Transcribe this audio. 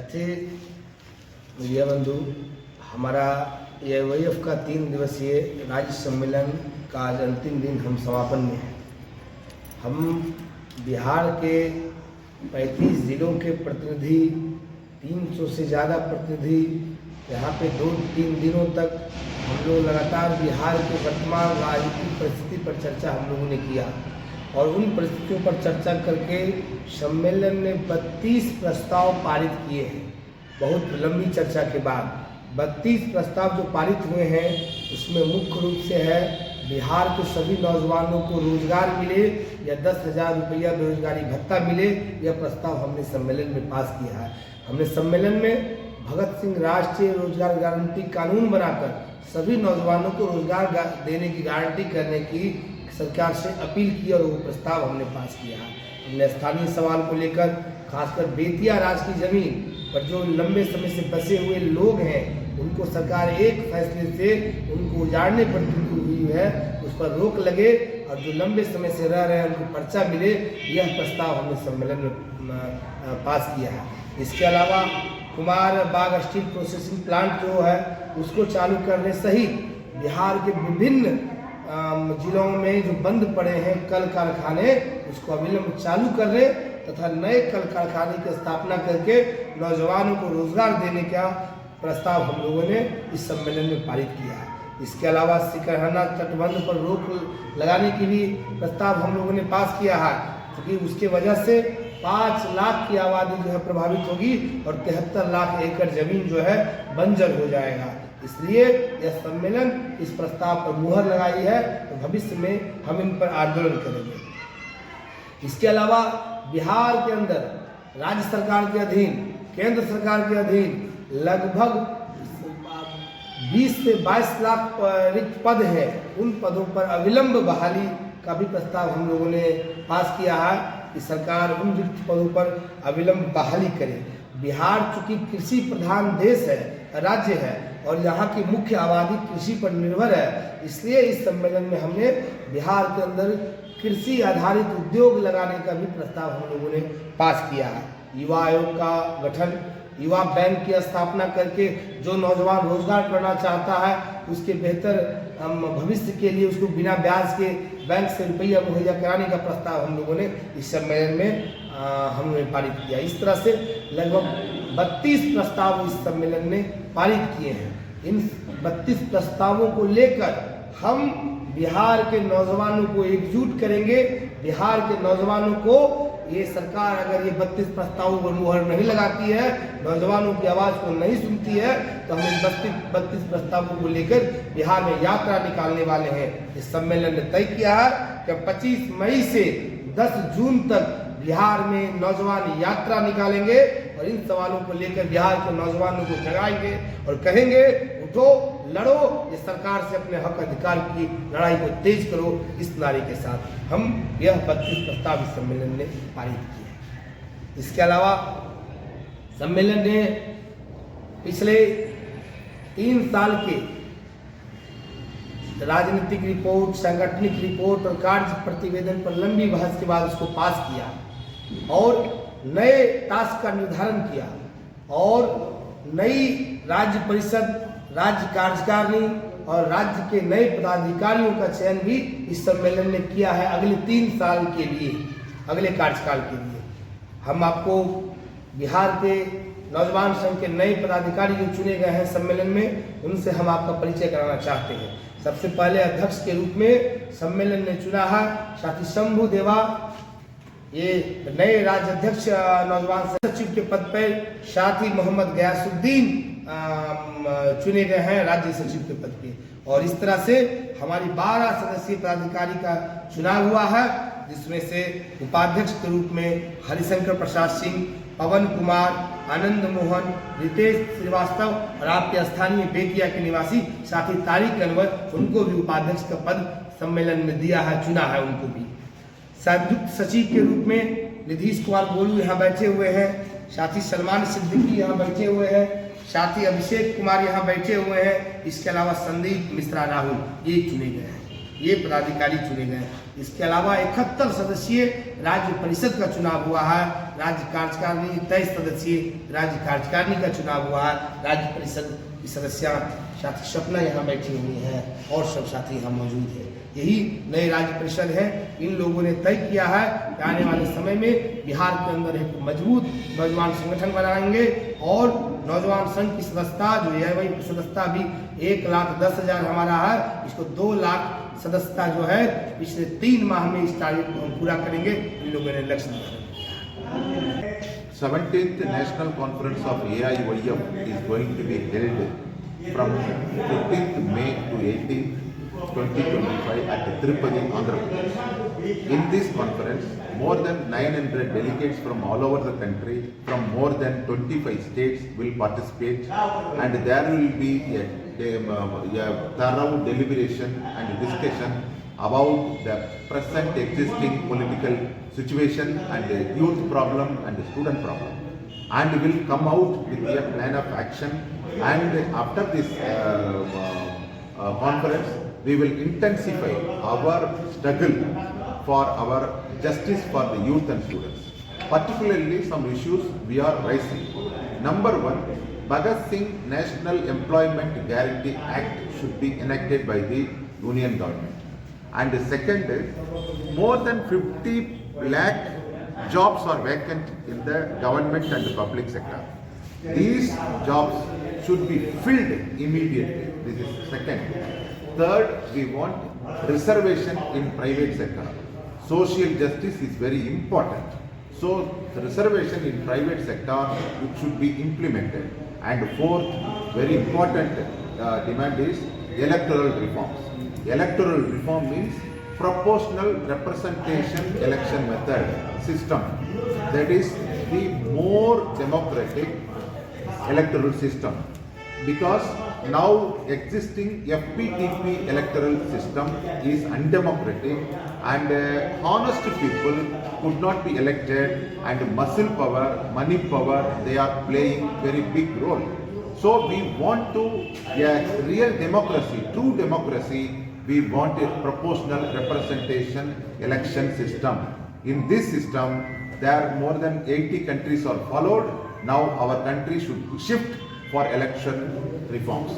थे मीडिया बंधु, हमारा AIYF का 3 दिवसीय राज्य सम्मेलन का आज अंतिम दिन हम समापन में हैं। हम बिहार के 35 ज़िलों के प्रतिनिधि, 300 से ज़्यादा प्रतिनिधि यहाँ पे 2-3 दिनों तक हम लोग लगातार बिहार के वर्तमान राजनीतिक परिस्थिति पर चर्चा हम लोगों ने किया और उन परिस्थितियों पर चर्चा करके सम्मेलन ने 32 प्रस्ताव पारित किए हैं। बहुत लंबी चर्चा के बाद 32 प्रस्ताव जो पारित हुए हैं उसमें मुख्य रूप से है बिहार के सभी नौजवानों को रोजगार मिले या 10,000 रुपया बेरोजगारी भत्ता मिले। यह प्रस्ताव हमने सम्मेलन में पास किया है। हमने सम्मेलन में भगत सिंह राष्ट्रीय रोजगार गारंटी कानून बनाकर सभी नौजवानों को रोजगार देने की गारंटी करने की सरकार से अपील की और वो प्रस्ताव हमने पास किया है। हमने स्थानीय सवाल को लेकर खासकर बेतिया राज की जमीन पर जो लंबे समय से बसे हुए लोग हैं उनको सरकार एक फैसले से उनको उजाड़ने पर तुली हुई है, उस पर रोक लगे और जो लंबे समय से रह रहे हैं उनको पर्चा मिले। यह प्रस्ताव हमने सम्मेलन में पास किया है। इसके अलावा कुमार बाग स्टील प्रोसेसिंग प्लांट जो है उसको चालू करने सहित बिहार के विभिन्न जिलों में जो बंद पड़े हैं कल कारखाने उसको अविलंब चालू करने तथा नए कल कारखाने की स्थापना करके नौजवानों को रोजगार देने का प्रस्ताव हम लोगों ने इस सम्मेलन में पारित किया है। इसके अलावा सिकरहना तटबंध पर रोक लगाने के लिए प्रस्ताव हम लोगों ने पास किया है, क्योंकि उसके वजह से 5 लाख की आबादी जो है प्रभावित होगी और 73 लाख एकड़ जमीन जो है बंजर हो जाएगा। इसलिए यह सम्मेलन इस प्रस्ताव पर मुहर लगाई है तो भविष्य में हम इन पर आंदोलन करेंगे। इसके अलावा बिहार के अंदर राज्य सरकार के अधीन, केंद्र सरकार के अधीन लगभग 20 से 22 लाख रिक्त पद है। उन पदों पर अविलंब बहाली का भी प्रस्ताव हम लोगों ने पास किया है कि सरकार उन रिक्त पदों पर अविलंब बहाली करे। बिहार चूंकि कृषि प्रधान देश है, राज्य है और यहाँ की मुख्य आबादी कृषि पर निर्भर है, इसलिए इस सम्मेलन में हमने बिहार के अंदर कृषि आधारित उद्योग लगाने का भी प्रस्ताव हम लोगों ने पास किया है। युवा आयोग का गठन, युवा बैंक की स्थापना करके जो नौजवान रोजगार करना चाहता है उसके बेहतर भविष्य के लिए उसको बिना ब्याज के बैंक से रुपया मुहैया कराने का प्रस्ताव हम लोगों ने इस सम्मेलन में हमने पारित किया। इस तरह से लगभग 32 प्रस्ताव इस सम्मेलन ने पारित किए हैं। इन 32 प्रस्तावों को लेकर हम बिहार के नौजवानों को एकजुट करेंगे। बिहार के नौजवानों को ये सरकार अगर ये 32 प्रस्तावों पर मुहर नहीं लगाती है, नौजवानों की आवाज़ को नहीं सुनती है, तो हम इन 32 प्रस्तावों को लेकर बिहार में यात्रा निकालने वाले हैं। इस सम्मेलन ने तय किया है कि 25 मई से 10 जून तक बिहार में नौजवान यात्रा निकालेंगे और इन सवालों को लेकर बिहार के नौजवानों को जगाएंगे और कहेंगे उठो, लड़ो, ये सरकार से अपने हक अधिकार की लड़ाई को तेज करो। इस नारे के साथ हम यह 32 प्रस्ताव इस सम्मेलन ने पारित किए। इसके अलावा सम्मेलन ने पिछले 3 साल के राजनीतिक रिपोर्ट, सांगठनिक रिपोर्ट और कार्य प्रतिवेदन पर लंबी बहस के बाद उसको पास किया और नए टास्क का निर्धारण किया और नई राज्य परिषद, राज्य कार्यकारिणी और राज्य के नए पदाधिकारियों का चयन भी इस सम्मेलन ने किया है अगले 3 साल के लिए, अगले कार्यकाल के लिए। हम आपको बिहार के नौजवान संघ के नए पदाधिकारी जो चुने गए हैं सम्मेलन में, उनसे हम आपका परिचय कराना चाहते हैं। सबसे पहले अध्यक्ष के रूप में सम्मेलन ने चुना है साथी शंभू देवा, ये नए राज्य अध्यक्ष नौजवान सचिव के पद पर साथी मोहम्मद गयासुद्दीन चुने गए हैं राज्य सचिव के पद पे। और इस तरह से हमारी 12 सदस्यीय पदाधिकारी का चुनाव हुआ है, जिसमें से उपाध्यक्ष के रूप में हरिशंकर प्रसाद सिंह, पवन कुमार, आनंद मोहन, रितेश श्रीवास्तव और आपके स्थानीय बेतिया के निवासी साथी तारिक अनवर, उनको भी उपाध्यक्ष का पद सम्मेलन में दिया है, चुना है उनको भी। संयुक्त सचिव के रूप में नीतीश कुमार गोलू यहाँ बैठे हुए हैं, साथी सलमान सिद्दीकी यहाँ बैठे हुए हैं, साथी अभिषेक कुमार यहाँ बैठे हुए हैं। इसके अलावा संदीप मिश्रा राहुल ये चुने गए हैं। ये पदाधिकारी चुने गए। इसके अलावा 71 सदस्यीय राज्य परिषद का चुनाव हुआ है। राज्य कार्यकारिणी 23 सदस्यीय राज्य कार्यकारिणी का चुनाव हुआ है। राज्य परिषद की सदस्य साथी सपना यहाँ बैठी हुई हैं और सब साथी यहाँ मौजूद हैं। यही नए राज्य परिषद है। इन लोगों ने तय किया है कि आने वाले समय में बिहार के अंदर एक मजबूत नौजवान संगठन बनाएंगे और नौजवान संघ की सदस्यता जो एआईवाई की सदस्यता भी 1,10,000 हमारा है, इसको 2 लाख सदस्यता जो है पिछले 3 माह में इस टारगेट को हम पूरा करेंगे। इन लोगों ने लक्ष्य दिया। 17th National Conference of AIYF is going to be held from 15th May to 18th 2025 at Tirupati, Andhra Pradesh. In this conference, more than 900 delegates from all over the country, from more than 25 states will participate, and there will be a thorough deliberation and discussion about the present existing political situation and the youth problem and the student problem, and will come out with a plan of action. And after this conference, we will intensify our struggle for our justice for the youth and students. Particularly some issues we are raising. Number one, Bhagat Singh National Employment Guarantee Act should be enacted by the Union government. And the second is, more than 50 lakh jobs are vacant in the government and the public sector. These jobs should be filled immediately. This is second. Third, we want reservation in private sector. Social justice is very important. So the reservation in private sector should be implemented. And fourth, very important demand is electoral reforms. Electoral reform means proportional representation election method system. That is the more democratic electoral system, because now existing FPTP electoral system is undemocratic, and honest people could not be elected, and muscle power, money power, they are playing very big role. So we want to a real democracy, true democracy. We want a proportional representation election system. In this system, there are more than 80 countries are followed. Now our country should shift for election reforms.